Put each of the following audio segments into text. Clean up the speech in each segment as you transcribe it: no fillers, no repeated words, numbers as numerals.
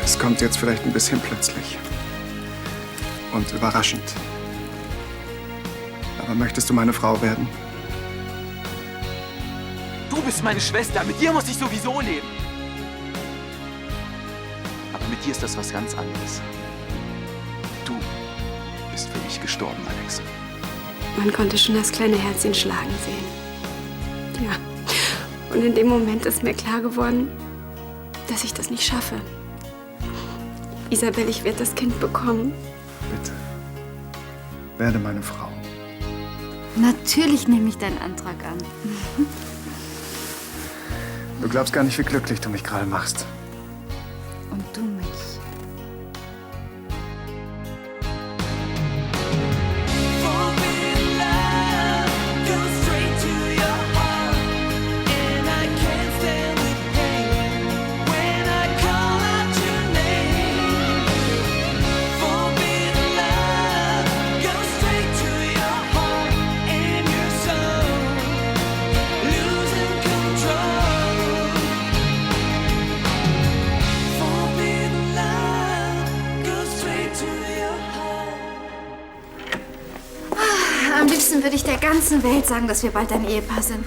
Es kommt jetzt vielleicht ein bisschen plötzlich. Und überraschend. Aber möchtest du meine Frau werden? Du bist meine Schwester, mit dir muss ich sowieso leben. Aber mit dir ist das was ganz anderes. Du bist für mich gestorben, Alex. Man konnte schon das kleine Herzchen schlagen sehen. Ja. Und in dem Moment ist mir klar geworden, dass ich das nicht schaffe. Isabel, ich werde das Kind bekommen. Bitte. Werde meine Frau. Natürlich nehme ich deinen Antrag an. Du glaubst gar nicht, wie glücklich du mich gerade machst. Und du mich. Am liebsten würde ich der ganzen Welt sagen, dass wir bald ein Ehepaar sind.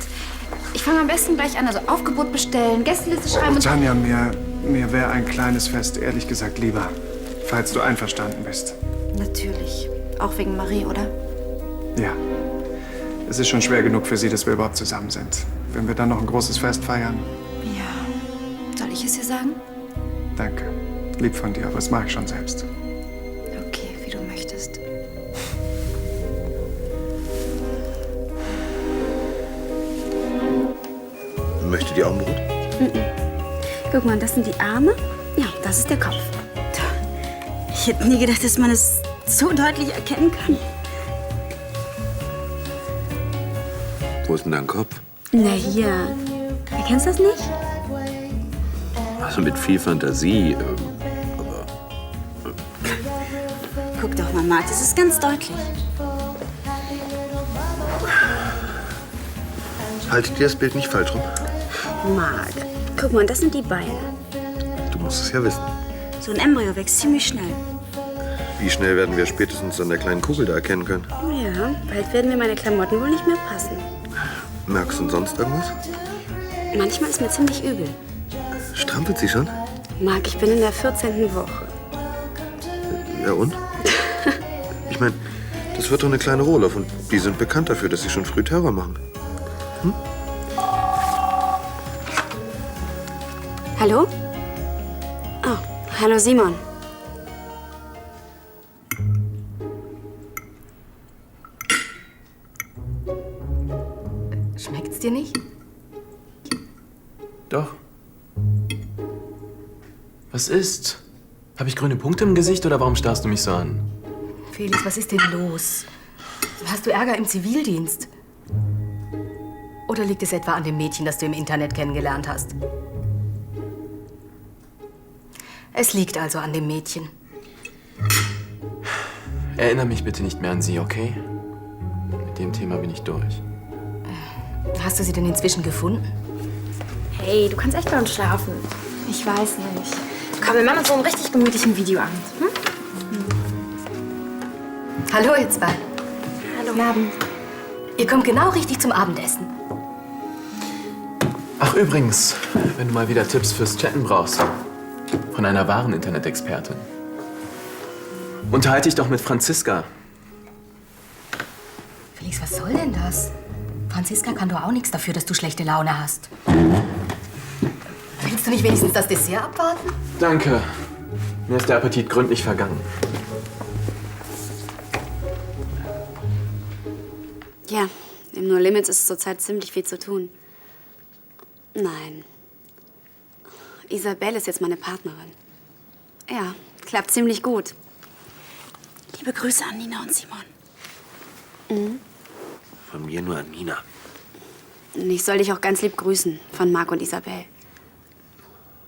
Ich fange am besten gleich an, also Aufgebot bestellen, Gästeliste schreiben und... Tanja, mir wäre ein kleines Fest ehrlich gesagt lieber, falls du einverstanden bist. Natürlich. Auch wegen Marie, oder? Ja. Es ist schon schwer genug für sie, dass wir überhaupt zusammen sind. Wenn wir dann noch ein großes Fest feiern. Ja. Soll ich es ihr sagen? Danke. Lieb von dir, aber das mache ich schon selbst. Okay, wie du möchtest. Möchte die Augenbrot? Guck mal, das sind die Arme. Ja, das ist der Kopf. Ich hätte nie gedacht, dass man es so deutlich erkennen kann. Wo ist denn dein Kopf? Na hier. Erkennst du das nicht? Also mit viel Fantasie. Guck doch mal, Marc, das ist ganz deutlich. Haltet dir das Bild nicht falsch rum? Marc, guck mal, das sind die Beine. Du musst es ja wissen. So ein Embryo wächst ziemlich schnell. Wie schnell werden wir spätestens an der kleinen Kugel da erkennen können? Ja, bald werden mir meine Klamotten wohl nicht mehr passen. Merkst du sonst irgendwas? Manchmal ist mir ziemlich übel. Strampelt sie schon? Marc, ich bin in der 14. Woche. Ja und? Ich meine, das wird doch eine kleine Rohloff und die sind bekannt dafür, dass sie schon früh Terror machen. Hallo? Oh, hallo Simon. Schmeckt's dir nicht? Doch. Was ist? Habe ich grüne Punkte im Gesicht oder warum starrst du mich so an? Felix, was ist denn los? Hast du Ärger im Zivildienst? Oder liegt es etwa an dem Mädchen, das du im Internet kennengelernt hast? Es liegt also an dem Mädchen. Erinnere mich bitte nicht mehr an sie, okay? Mit dem Thema bin ich durch. Hast du sie denn inzwischen gefunden? Hey, du kannst echt bei uns schlafen. Ich weiß nicht. Komm, wir machen uns so einen richtig gemütlichen Videoabend. Hm? Hallo, ihr zwei. Hallo. Guten Abend. Ihr kommt genau richtig zum Abendessen. Ach übrigens, wenn du mal wieder Tipps fürs Chatten brauchst. Von einer wahren Internet-Expertin. Unterhalte dich doch mit Franziska. Felix, was soll denn das? Franziska kann doch auch nichts dafür, dass du schlechte Laune hast. Willst du nicht wenigstens das Dessert abwarten? Danke. Mir ist der Appetit gründlich vergangen. Ja, im No Limits ist zurzeit ziemlich viel zu tun. Nein. Isabel ist jetzt meine Partnerin. Ja, klappt ziemlich gut. Liebe Grüße an Nina und Simon. Mhm. Von mir nur an Nina. Und ich soll dich auch ganz lieb grüßen von Marc und Isabel.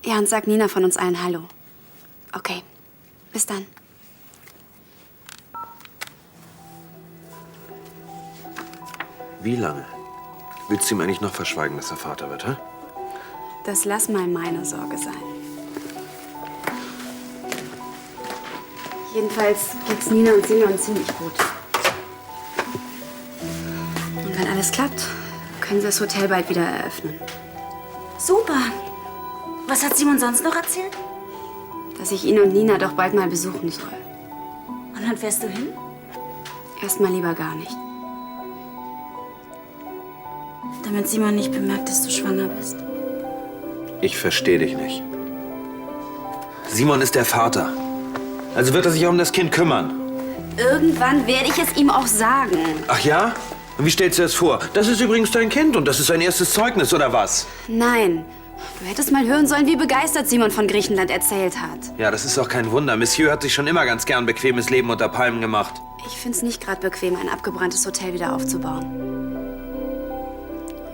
Ja, und sag Nina von uns allen Hallo. Okay, bis dann. Wie lange? Willst du ihm eigentlich noch verschweigen, dass er Vater wird, hä? Das lass mal meine Sorge sein. Jedenfalls geht's Nina und Simon ziemlich gut. Und wenn alles klappt, können sie das Hotel bald wieder eröffnen. Super. Was hat Simon sonst noch erzählt? Dass ich ihn und Nina doch bald mal besuchen soll. Und dann fährst du hin? Erstmal lieber gar nicht. Damit Simon nicht bemerkt, dass du schwanger bist. Ich verstehe dich nicht. Simon ist der Vater. Also wird er sich auch um das Kind kümmern. Irgendwann werde ich es ihm auch sagen. Ach ja? Und wie stellst du das vor? Das ist übrigens dein Kind und das ist sein erstes Zeugnis, oder was? Nein. Du hättest mal hören sollen, wie begeistert Simon von Griechenland erzählt hat. Ja, das ist auch kein Wunder. Monsieur hat sich schon immer ganz gern bequemes Leben unter Palmen gemacht. Ich find's nicht gerade bequem, ein abgebranntes Hotel wieder aufzubauen.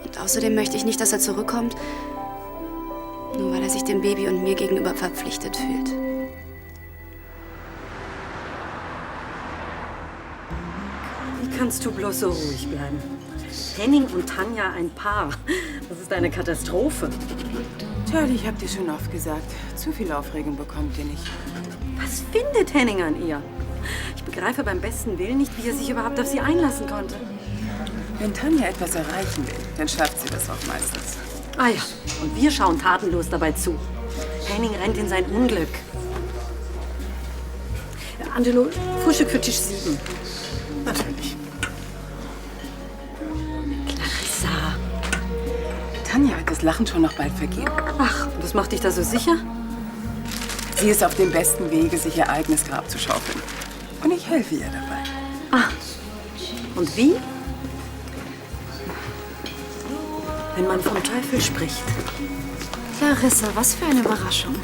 Und außerdem möchte ich nicht, dass er zurückkommt, nur weil er sich dem Baby und mir gegenüber verpflichtet fühlt. Wie kannst du bloß so ruhig bleiben? Henning und Tanja ein Paar. Das ist eine Katastrophe. Charlie, ich hab dir schon oft gesagt, zu viel Aufregung bekommt ihr nicht. Was findet Henning an ihr? Ich begreife beim besten Willen nicht, wie er sich überhaupt auf sie einlassen konnte. Wenn Tanja etwas erreichen will, dann schafft sie das auch meistens. Ah ja, und wir schauen tatenlos dabei zu. Henning rennt in sein Unglück. Angelo, Frühstück für Tisch 7. Natürlich. Clarissa. Tanja wird das Lachen schon noch bald vergehen. Ach, was macht dich da so sicher? Sie ist auf dem besten Wege, sich ihr eigenes Grab zu schaufeln. Und ich helfe ihr dabei. Ah, und wie? Wenn man vom Teufel spricht. Clarissa, was für eine Überraschung.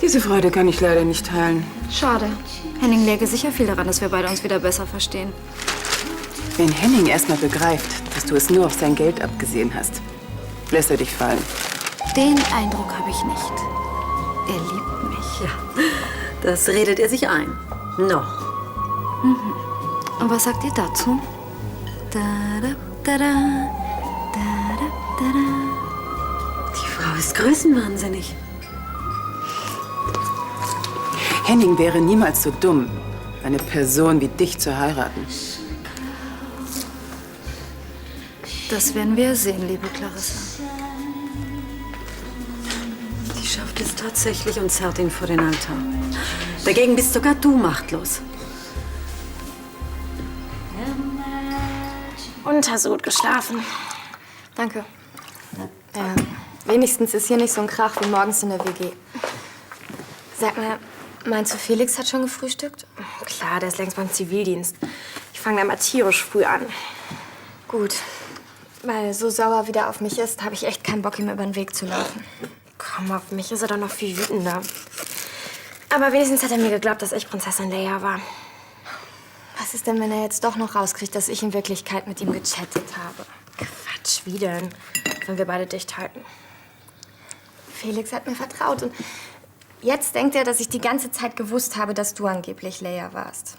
Diese Freude kann ich leider nicht teilen. Schade. Henning läge sicher viel daran, dass wir beide uns wieder besser verstehen. Wenn Henning erst mal begreift, dass du es nur auf sein Geld abgesehen hast, lässt er dich fallen. Den Eindruck habe ich nicht. Er liebt mich. Ja, das redet er sich ein. Noch. Und was sagt ihr dazu? Da, da, da, da, da, da, da. Die Frau ist größenwahnsinnig. Henning wäre niemals so dumm, eine Person wie dich zu heiraten. Das werden wir sehen, liebe Clarissa. Die schafft es tatsächlich und zerrt ihn vor den Altar. Dagegen bist sogar du machtlos. Und hast du gut geschlafen? Danke. Wenigstens ist hier nicht so ein Krach wie morgens in der WG. Sag mal, meinst du, Felix hat schon gefrühstückt? Klar, der ist längst beim Zivildienst. Ich fange da mal tierisch früh an. Gut, weil so sauer wie der auf mich ist, habe ich echt keinen Bock, ihm über den Weg zu laufen. Komm, auf mich ist er doch noch viel wütender. Aber wenigstens hat er mir geglaubt, dass ich Prinzessin Leia war. Was ist denn, wenn er jetzt doch noch rauskriegt, dass ich in Wirklichkeit mit ihm gechattet habe? Quatsch, wie denn? Wenn wir beide dicht halten. Felix hat mir vertraut und jetzt denkt er, dass ich die ganze Zeit gewusst habe, dass du angeblich Leia warst.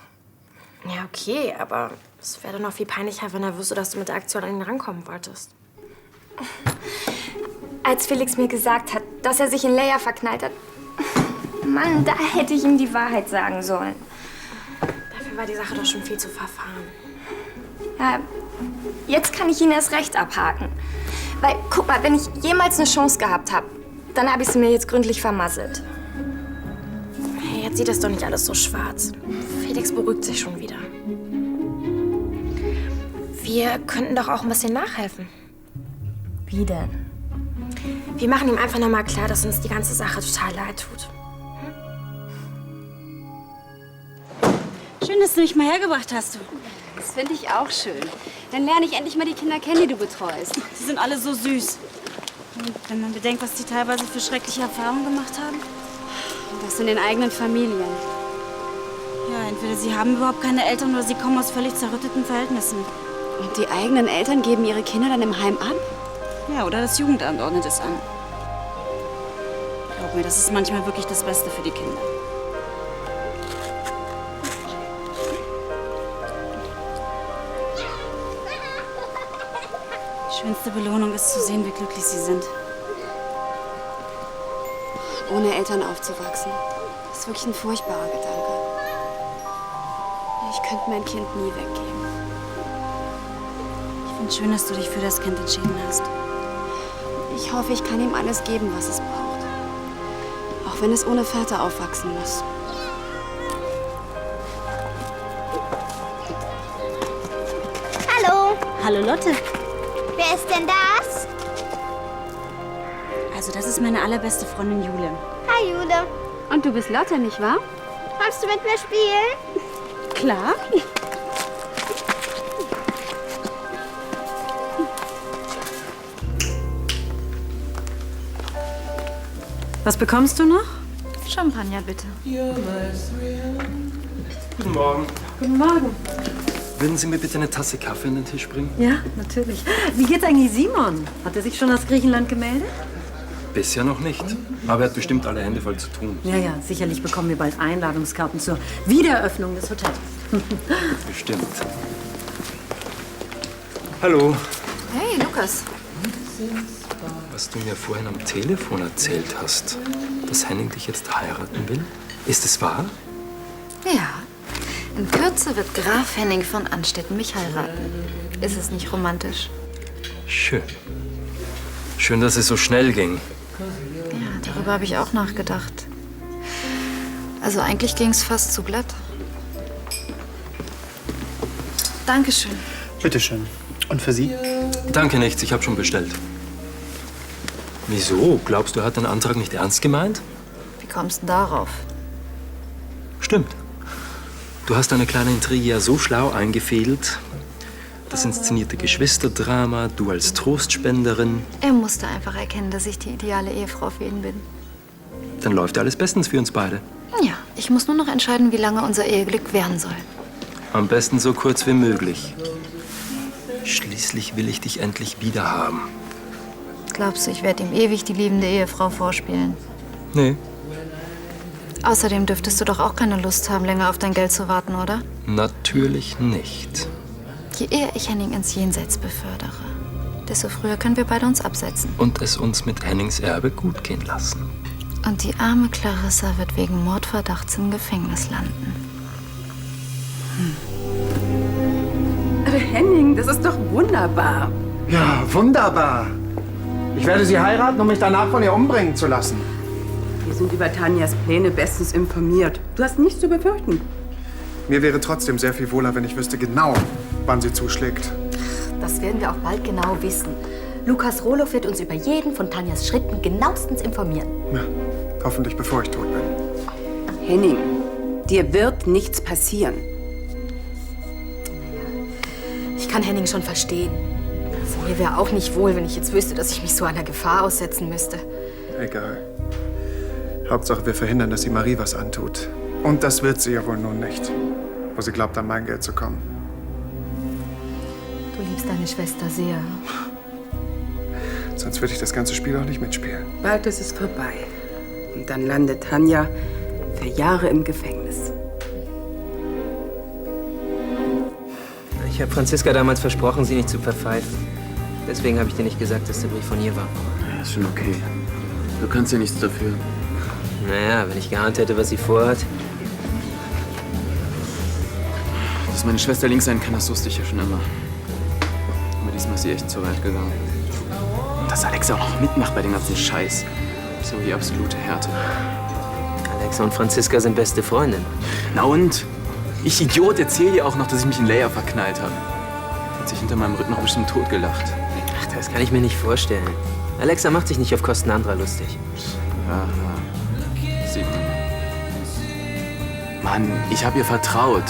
Ja, okay, aber es wäre doch noch viel peinlicher, wenn er wüsste, dass du mit der Aktion an ihn rankommen wolltest. Als Felix mir gesagt hat, dass er sich in Leia verknallt hat, Mann, da hätte ich ihm die Wahrheit sagen sollen. Dafür war die Sache doch schon viel zu verfahren. Ja, jetzt kann ich ihn erst recht abhaken. Weil, guck mal, wenn ich jemals eine Chance gehabt habe, dann habe ich sie mir jetzt gründlich vermasselt. Hey, jetzt sieht das doch nicht alles so schwarz. Felix beruhigt sich schon wieder. Wir könnten doch auch ein bisschen nachhelfen. Wie denn? Wir machen ihm einfach noch mal klar, dass uns die ganze Sache total leid tut. Schön, dass du mich mal hergebracht hast. Du. Das finde ich auch schön. Dann lerne ich endlich mal die Kinder kennen, die du betreust. Sie sind alle so süß. Und wenn man bedenkt, was die teilweise für schreckliche Erfahrungen gemacht haben. Und das in den eigenen Familien. Ja, entweder sie haben überhaupt keine Eltern oder sie kommen aus völlig zerrütteten Verhältnissen. Und die eigenen Eltern geben ihre Kinder dann im Heim ab? Ja, oder das Jugendamt ordnet es an. Glaub mir, das ist manchmal wirklich das Beste für die Kinder. Die schönste Belohnung ist zu sehen, wie glücklich sie sind. Ohne Eltern aufzuwachsen. Das ist wirklich ein furchtbarer Gedanke. Ich könnte mein Kind nie weggeben. Ich finde es schön, dass du dich für das Kind entschieden hast. Ich hoffe, ich kann ihm alles geben, was es braucht. Auch wenn es ohne Vater aufwachsen muss. Hallo, Hallo Lotte. wer ist denn das? Also das ist meine allerbeste Freundin Jule. Hi, Jule. Und du bist Lotte, nicht wahr? Magst du mit mir spielen? Klar. Was bekommst du noch? Champagner, bitte. Guten Morgen. Guten Morgen. Würden Sie mir bitte eine Tasse Kaffee an den Tisch bringen? Ja, natürlich. Wie geht's eigentlich Simon? Hat er sich schon aus Griechenland gemeldet? Bisher noch nicht. Aber er hat bestimmt alle Hände voll zu tun. Ja, ja, sicherlich bekommen wir bald Einladungskarten zur Wiedereröffnung des Hotels. Bestimmt. Hallo. Hey, Lukas. Was du mir vorhin am Telefon erzählt hast, dass Henning dich jetzt heiraten will, ist es wahr? Ja. In Kürze wird Graf Henning von Anstetten mich heiraten. Ist es nicht romantisch? Schön. Schön, dass es so schnell ging. Ja, darüber habe ich auch nachgedacht. Also eigentlich ging es fast zu glatt. Dankeschön. Bitteschön. Und für Sie? Danke nichts, ich habe schon bestellt. Wieso? Glaubst du, er hat den Antrag nicht ernst gemeint? Wie kommst du denn darauf? Stimmt. Du hast deine kleine Intrige ja so schlau eingefädelt. Das inszenierte Geschwisterdrama, du als Trostspenderin. Er musste einfach erkennen, dass ich die ideale Ehefrau für ihn bin. Dann läuft ja alles bestens für uns beide. Ja, ich muss nur noch entscheiden, wie lange unser Eheglück währen soll. Am besten so kurz wie möglich. Schließlich will ich dich endlich wieder haben. Glaubst du, ich werde ihm ewig die liebende Ehefrau vorspielen? Nee, Außerdem dürftest du doch auch keine Lust haben, länger auf dein Geld zu warten, oder? natürlich nicht. Je eher ich Henning ins Jenseits befördere, desto früher können wir beide uns absetzen. Und es uns mit Hennings Erbe gut gehen lassen. Und die arme Clarissa wird wegen Mordverdachts im Gefängnis landen. Aber Henning, das ist doch wunderbar. Ja, wunderbar. Ich werde Sie heiraten, um mich danach von ihr umbringen zu lassen. Wir sind über Tanjas Pläne bestens informiert. Du hast nichts zu befürchten. Mir wäre trotzdem sehr viel wohler, wenn ich wüsste genau, wann sie zuschlägt. Das werden wir auch bald genau wissen. Lukas Roloff wird uns über jeden von Tanjas Schritten genauestens informieren. Ja, hoffentlich bevor ich tot bin. Henning, dir wird nichts passieren. Ich kann Henning schon verstehen. Also, mir wäre auch nicht wohl, wenn ich jetzt wüsste, dass ich mich so einer Gefahr aussetzen müsste. Egal. Hauptsache, wir verhindern, dass sie Marie was antut. Und das wird sie ja wohl nun nicht, wo sie glaubt, an mein Geld zu kommen. Du liebst deine Schwester sehr. Sonst würde ich das ganze Spiel auch nicht mitspielen. Bald ist es vorbei. Und dann landet Tanja für Jahre im Gefängnis. Ich habe Franziska damals versprochen, sie nicht zu verpfeifen. Deswegen habe ich dir nicht gesagt, dass der Brief von ihr war. Ja, ist schon okay. Du kannst ja nichts dafür. Naja, wenn ich geahnt hätte, was sie vorhat. Dass meine Schwester links sein kann, das wusste ich ja schon immer. Aber diesmal ist sie echt zu weit gegangen. Und dass Alexa auch noch mitmacht bei dem ganzen Scheiß. So die absolute Härte. Alexa und Franziska sind beste Freundinnen. Na und? Ich Idiot erzähl dir auch noch, dass ich mich in Leia verknallt habe. Hat sich hinter meinem Rücken noch bestimmt totgelacht. Ach, das kann ich mir nicht vorstellen. Alexa macht sich nicht auf Kosten anderer lustig. Aha. Sieht man. Mann, ich habe ihr vertraut.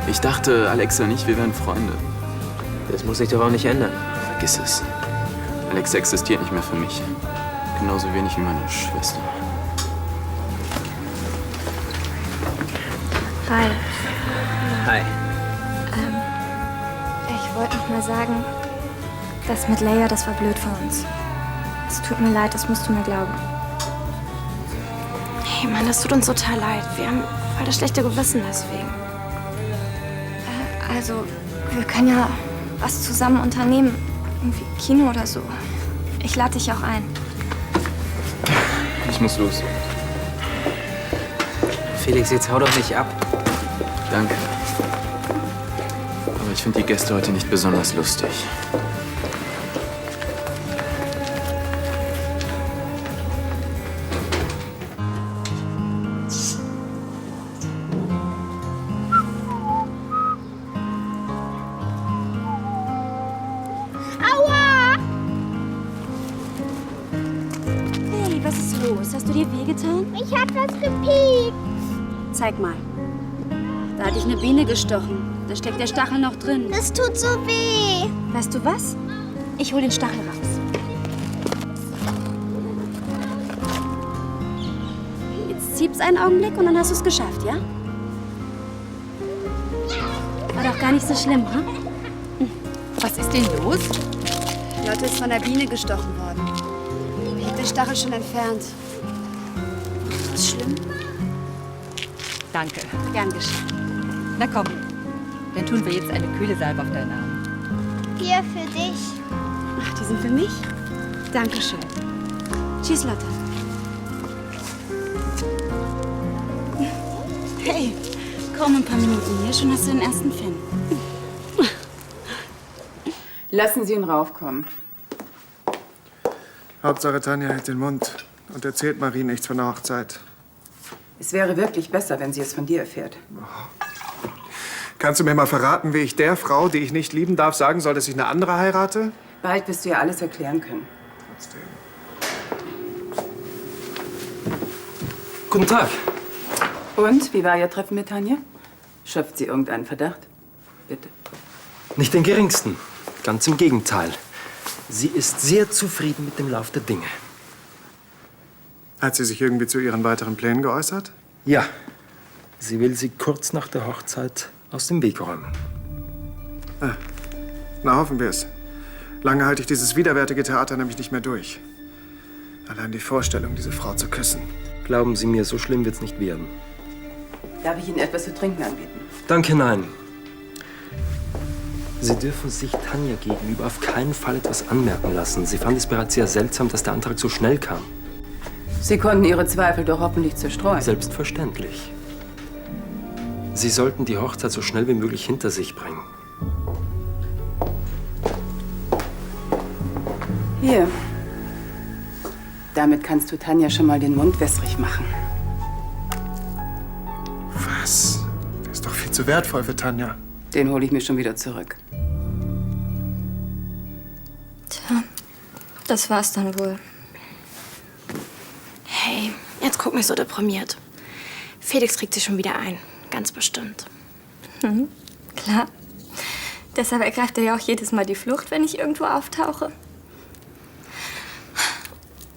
Ich dachte, Alexa und ich, wir wären Freunde. Das muss sich doch auch nicht ändern. Vergiss es. Alexa existiert nicht mehr für mich. Genauso wenig wie meine Schwester. Hi. Hi. Ich wollte noch mal sagen, das mit Leia, das war blöd von uns. Es tut mir leid, das musst du mir glauben. Hey Mann, das tut uns total leid. Wir haben voll das schlechte Gewissen deswegen. Also, wir können ja was zusammen unternehmen. Irgendwie Kino oder so. Ich lade dich auch ein. Ich muss los. Felix, jetzt hau doch nicht ab. Danke. Aber ich finde die Gäste heute nicht besonders lustig. Aua! Hey, was ist los? Hast du dir wehgetan? Mich hat was gepiekt. Zeig mal. Da hat dich eine Biene gestochen. Da steckt der Stachel noch drin. Das tut so weh. Weißt du was? Ich hol den Stachel raus. Jetzt zieh's einen Augenblick und dann hast du es geschafft, ja? War doch gar nicht so schlimm, ha? Was ist denn los? Lotte ist von der Biene gestochen worden. Ich hab den Stachel schon entfernt. Ist schlimm? Danke. Gern geschehen. Na komm, dann tun wir jetzt eine kühle Salbe auf deinen Arm. Hier für dich. Ach, die sind für mich? Dankeschön. Tschüss, Lotte. Hey, kaum ein paar Minuten hier, schon hast du den ersten Fan. Lassen Sie ihn raufkommen. Hauptsache Tanja hält den Mund und erzählt Marie nichts von der Hochzeit. Es wäre wirklich besser, wenn sie es von dir erfährt. Kannst du mir mal verraten, wie ich der Frau, die ich nicht lieben darf, sagen soll, dass ich eine andere heirate? Bald wirst du ihr alles erklären können. Guten Tag. Und, wie war Ihr Treffen mit Tanja? Schöpft sie irgendeinen Verdacht? Bitte. Nicht den geringsten. Ganz im Gegenteil. Sie ist sehr zufrieden mit dem Lauf der Dinge. Hat sie sich irgendwie zu ihren weiteren Plänen geäußert? Ja. Sie will sie kurz nach der Hochzeit aus dem Weg räumen. Ah, na, hoffen wir es. Lange halte ich dieses widerwärtige Theater nämlich nicht mehr durch. Allein die Vorstellung, diese Frau zu küssen. Glauben Sie mir, so schlimm wird's nicht werden. Darf ich Ihnen etwas zu trinken anbieten? Danke, nein. Sie dürfen sich Tanja gegenüber auf keinen Fall etwas anmerken lassen. Sie fand es bereits sehr seltsam, dass der Antrag so schnell kam. Sie konnten Ihre Zweifel doch hoffentlich zerstreuen. Selbstverständlich. Sie sollten die Hochzeit so schnell wie möglich hinter sich bringen. Hier. Damit kannst du Tanja schon mal den Mund wässrig machen. Was? Der ist doch viel zu wertvoll für Tanja. Den hole ich mir schon wieder zurück. Tja, das war's dann wohl. Hey, jetzt guck mich so deprimiert. Felix kriegt sich schon wieder ein. Ganz bestimmt. Klar. Deshalb ergreift er ja auch jedes Mal die Flucht, wenn ich irgendwo auftauche.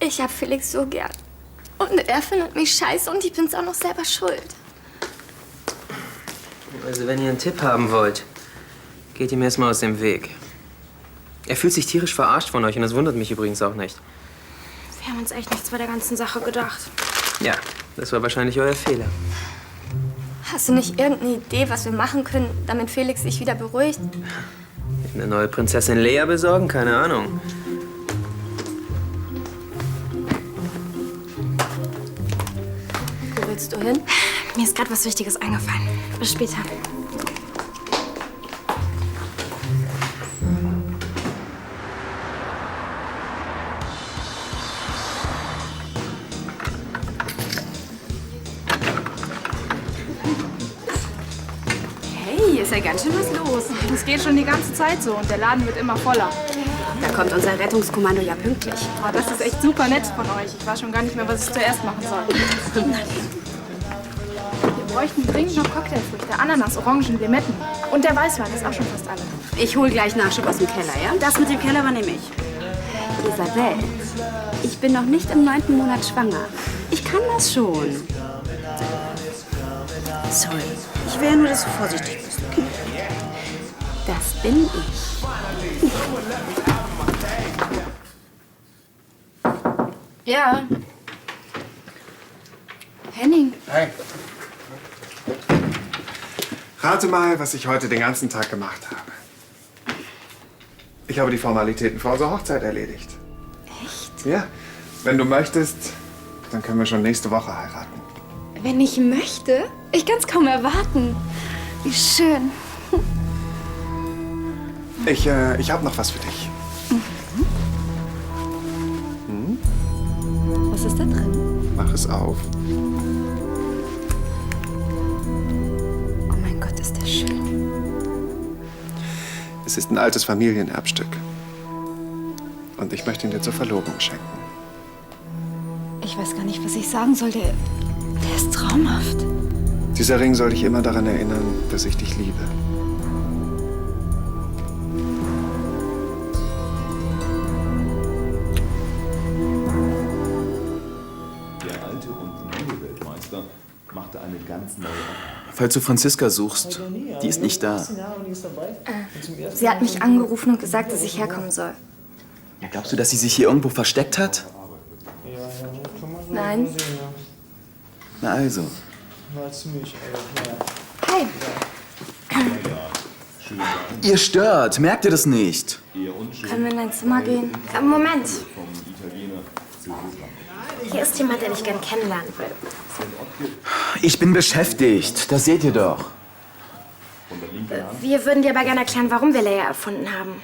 Ich hab Felix so gern. Und er findet mich scheiße und ich bin's auch noch selber schuld. Also, wenn ihr einen Tipp haben wollt, geht ihm erstmal aus dem Weg. Er fühlt sich tierisch verarscht von euch und das wundert mich übrigens auch nicht. Wir haben uns echt nichts bei der ganzen Sache gedacht. Ja, das war wahrscheinlich euer Fehler. Hast du nicht irgendeine Idee, was wir machen können, damit Felix sich wieder beruhigt? Eine neue Prinzessin Lea besorgen? Keine Ahnung. Wo willst du hin? Mir ist gerade was Wichtiges eingefallen. Bis später. Hey, ist ja ganz schön was los. Das geht schon die ganze Zeit so und der Laden wird immer voller. Da kommt unser Rettungskommando ja pünktlich. Oh, das ist echt super nett von euch. Ich weiß schon gar nicht mehr, was ich zuerst machen soll. Wir bräuchten dringend noch Cocktailfrüchte, Ananas, Orangen, Limetten. Und der Weißwein ist auch schon fast alle. Ich hol gleich Nachschub aus dem Keller, ja? Das mit dem Keller übernehme ich. Isabel, ich bin noch nicht im 9. Monat schwanger. Ich kann das schon. Sorry, ich will ja nur, dass du vorsichtig bist, okay? Das bin ich. Ja. Henning. Hey. Rate mal, was ich heute den ganzen Tag gemacht habe. Ich habe die Formalitäten für unsere Hochzeit erledigt. Echt? Ja. Wenn du möchtest, dann können wir schon nächste Woche heiraten. Wenn ich möchte? Ich kann's kaum erwarten. Wie schön. Ich habe noch was für dich. Was ist da drin? Mach es auf. Oh mein Gott, ist der schön. Es ist ein altes Familienerbstück. Und ich möchte ihn dir zur Verlobung schenken. Ich weiß gar nicht, was ich sagen soll. Der ist traumhaft. Dieser Ring soll dich immer daran erinnern, dass ich dich liebe. Der alte und neue Weltmeister machte eine ganz neue Falls du Franziska suchst, die ist nicht da. Sie hat mich angerufen und gesagt, dass ich herkommen soll. Ja, glaubst du, dass sie sich hier irgendwo versteckt hat? Nein. Na also. Hi. Ihr stört, merkt ihr das nicht? Können wir in dein Zimmer gehen? Moment. Hier ist jemand, den ich gern kennenlernen will. Ich bin beschäftigt, das seht ihr doch. Wir würden dir aber gerne erklären, warum wir Leia erfunden haben.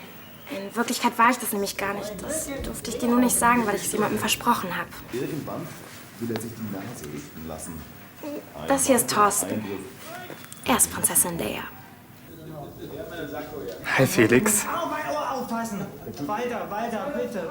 In Wirklichkeit war ich das nämlich gar nicht. Das durfte ich dir nur nicht sagen, weil ich es jemandem versprochen habe. Irgendwann will er sich die Nase richten lassen. Das hier ist Thorsten. Er ist Prinzessin Leia. Hi, Felix. Auf mein Ohr aufpassen! Weiter, bitte!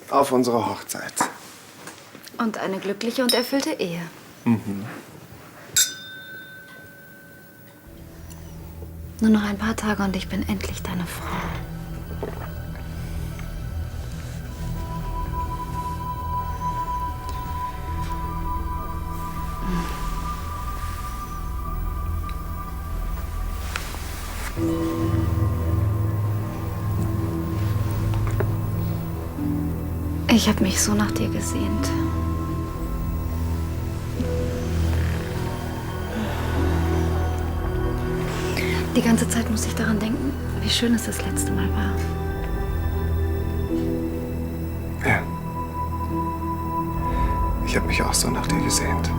Auf unsere Hochzeit. Und eine glückliche und erfüllte Ehe. Mhm. Nur noch ein paar Tage und ich bin endlich deine Frau. Ich habe mich so nach dir gesehnt. Die ganze Zeit muss ich daran denken, wie schön es das letzte Mal war. Ja. Ich habe mich auch so nach dir gesehnt.